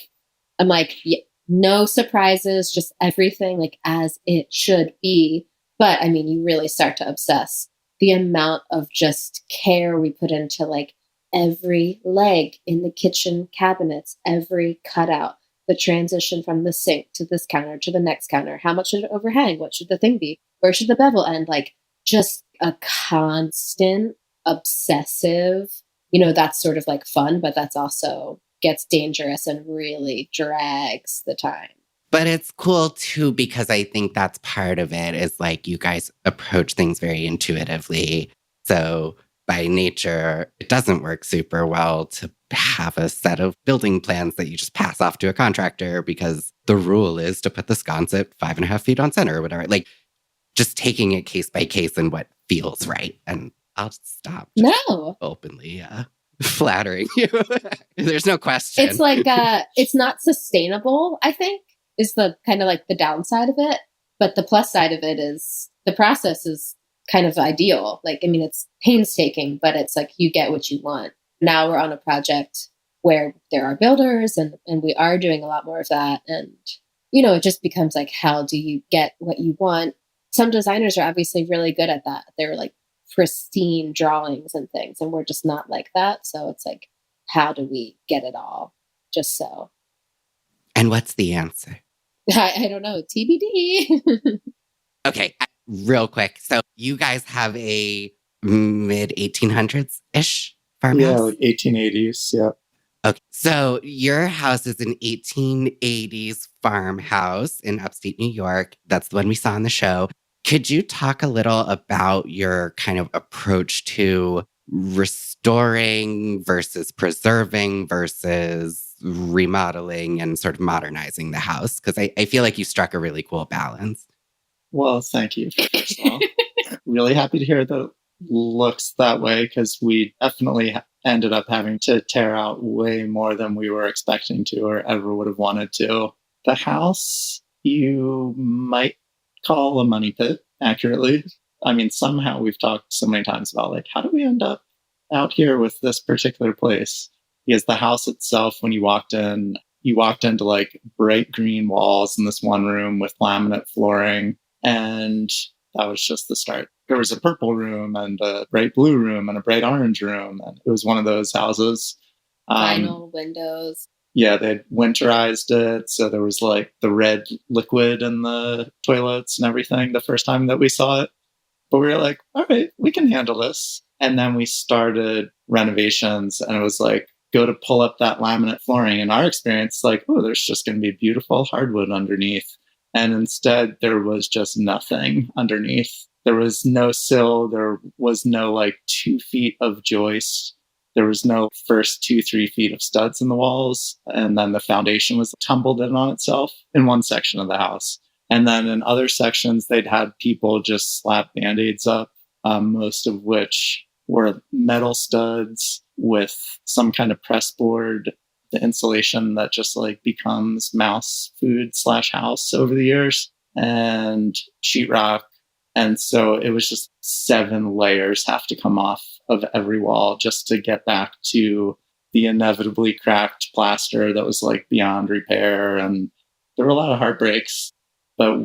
I'm like, yeah, no surprises, just everything like as it should be. But I mean, you really start to obsess the amount of just care we put into like every leg in the kitchen cabinets, every cutout, the transition from the sink to this counter to the next counter. How much should it overhang? What should the thing be? Where should the bevel end? Like just a constant obsessive, you know, that's sort of like fun, but that's also gets dangerous and really drags the time. But it's cool too, because I think that's part of it is like you guys approach things very intuitively. So by nature, it doesn't work super well to have a set of building plans that you just pass off to a contractor because the rule is to put the sconce at 5.5 feet on center or whatever. Like just taking it case by case and what feels right. And I'll stop. No. Openly, yeah. flattering you. There's no question. It's like, it's not sustainable, I think, is the kind of like the downside of it. But the plus side of it is the process is kind of ideal. Like, I mean, it's painstaking, but it's like you get what you want. Now we're on a project where there are builders and we are doing a lot more of that. And, you know, it just becomes like, how do you get what you want? Some designers are obviously really good at that. They're like pristine drawings and things, and we're just not like that. So it's like, how do we get it all just so? And what's the answer? I don't know. TBD. Okay, real quick. So you guys have a mid 1800s-ish farmhouse? Yeah, like 1880s. Yeah. Okay, so your house is an 1880s farmhouse in upstate New York. That's the one we saw on the show. Could you talk a little about your kind of approach to restoring versus preserving versus remodeling and sort of modernizing the house? Because I feel like you struck a really cool balance. Well, thank you. First of all. Really happy to hear that it looks that way, because we definitely ended up having to tear out way more than we were expecting to or ever would have wanted to. The house you might call a money pit, accurately. I mean, somehow we've talked so many times about like, how do we end up out here with this particular place? Because the house itself, when you walked into like bright green walls in this one room with laminate flooring. And that was just the start. There was a purple room and a bright blue room and a bright orange room. And it was one of those houses. Vinyl windows. Yeah, they'd winterized it. So there was like the red liquid in the toilets and everything the first time that we saw it. But we were like, all right, we can handle this. And then we started renovations, and it was like, go to pull up that laminate flooring. In our experience, like, oh, there's just going to be beautiful hardwood underneath. And instead, there was just nothing underneath. There was no sill. There was no like 2 feet of joist. There was no first 2-3 feet of studs in the walls. And then the foundation was tumbled in on itself in one section of the house. And then in other sections, they'd had people just slap Band-Aids up, most of which were metal studs with some kind of press board, the insulation that just like becomes mouse food / house over the years, and sheetrock. And so it was just 7 layers have to come off of every wall just to get back to the inevitably cracked plaster that was like beyond repair. And there were a lot of heartbreaks, but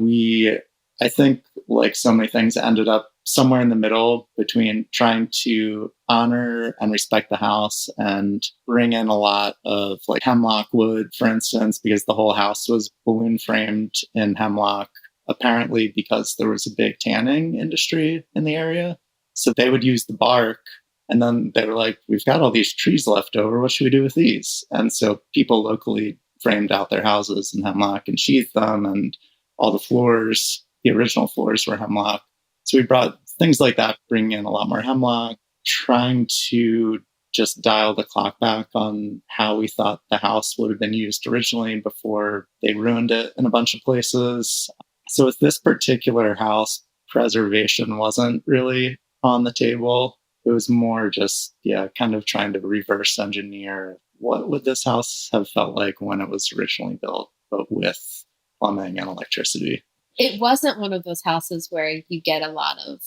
I think like so many things, ended up somewhere in the middle between trying to honor and respect the house and bring in a lot of like hemlock wood, for instance, because the whole house was balloon framed in hemlock, apparently because there was a big tanning industry in the area. So they would use the bark, and then they were like, we've got all these trees left over. What should we do with these? And so people locally framed out their houses in hemlock and sheathed them, and all the floors, the original floors, were hemlock. So we brought things like that, bringing in a lot more hemlock, trying to just dial the clock back on how we thought the house would have been used originally before they ruined it in a bunch of places. So with this particular house, preservation wasn't really on the table. It was more just, kind of trying to reverse engineer what would this house have felt like when it was originally built, but with plumbing and electricity. It wasn't one of those houses where you get a lot of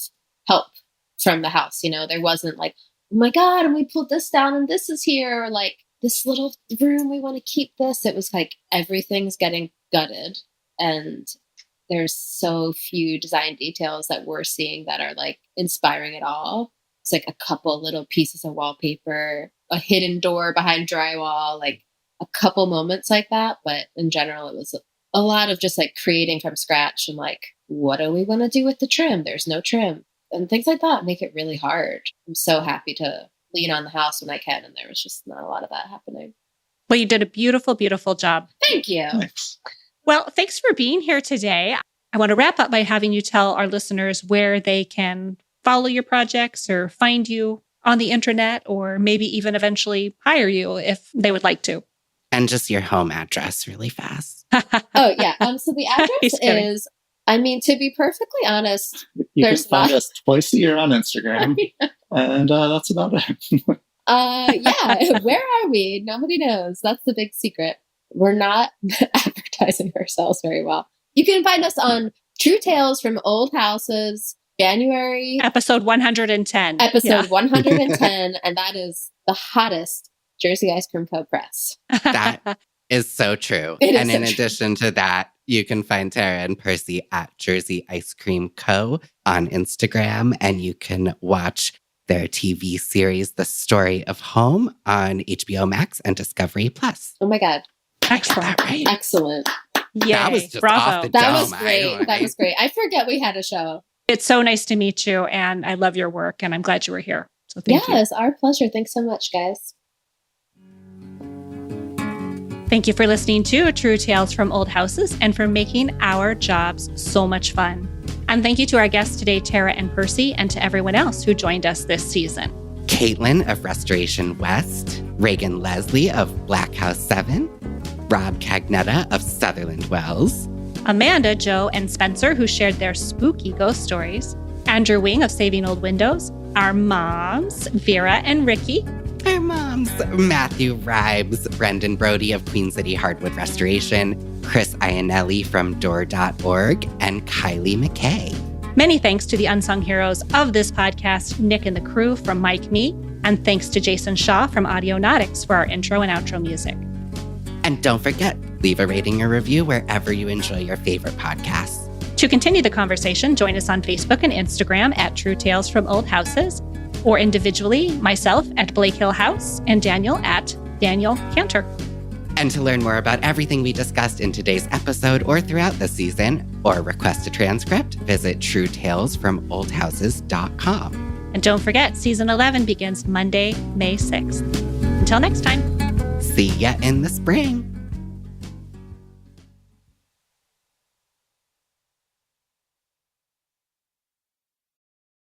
help from the house. You know, there wasn't like, oh my God, and we pulled this down and this is here, or like this little room, we want to keep this. It was like everything's getting gutted, and there's so few design details that we're seeing that are like inspiring at all. It's like a couple little pieces of wallpaper, a hidden door behind drywall, like a couple moments like that. But in general, it was a lot of just like creating from scratch and like, what do we want to do with the trim? There's no trim, and things like that make it really hard. I'm so happy to lean on the house when I can, and there was just not a lot of that happening. Well, you did a beautiful, beautiful job. Thank you. Thanks. Well, thanks for being here today. I want to wrap up by having you tell our listeners where they can follow your projects or find you on the internet, or maybe even eventually hire you if they would like to. And just your home address really fast. Oh, yeah. So the address is, I mean, to be perfectly honest, You can find us twice a year on Instagram, and that's about it. Yeah. Where are we? Nobody knows. That's the big secret. We're not advertising ourselves very well. You can find us on True Tales from Old Houses, January. Episode 110. Episode 110. And that is the hottest Jersey Ice Cream Co. press. That is so true. In addition to that, you can find Tara and Percy at Jersey Ice Cream Co. on Instagram, and you can watch their TV series, The Story of Home, on HBO Max and Discovery Plus. Oh my God. Excellent. Right? Excellent. Yay. That was just Bravo. off the That dome. was great. That was great. I forget we had a show. It's so nice to meet you, and I love your work, and I'm glad you were here. So thank you. Yes, our pleasure. Thanks so much, guys. Thank you for listening to True Tales from Old Houses and for making our jobs so much fun. And thank you to our guests today, Tara and Percy, and to everyone else who joined us this season. Caitlin of Restoration West, Reagan Leslie of Black House 7, Rob Cagnetta of Sutherland Wells, Amanda, Joe, and Spencer, who shared their spooky ghost stories, Andrew Wing of Saving Old Windows, our moms, Vera and Ricky, our moms, Matthew Ribes, Brendan Brody of Queen City Hardwood Restoration, Chris Ionelli from Door.org, and Kylie McKay. Many thanks to the unsung heroes of this podcast, Nick and the crew from Mike Me, and thanks to Jason Shaw from Audionautics for our intro and outro music. And don't forget, leave a rating or review wherever you enjoy your favorite podcasts. To continue the conversation, join us on Facebook and Instagram at True Tales from Old Houses, or individually, myself at Blake Hill House and Daniel at Daniel Cantor. And to learn more about everything we discussed in today's episode or throughout the season, or request a transcript, visit truetalesfromoldhouses.com. And don't forget, season 11 begins Monday, May 6th. Until next time. See ya in the spring.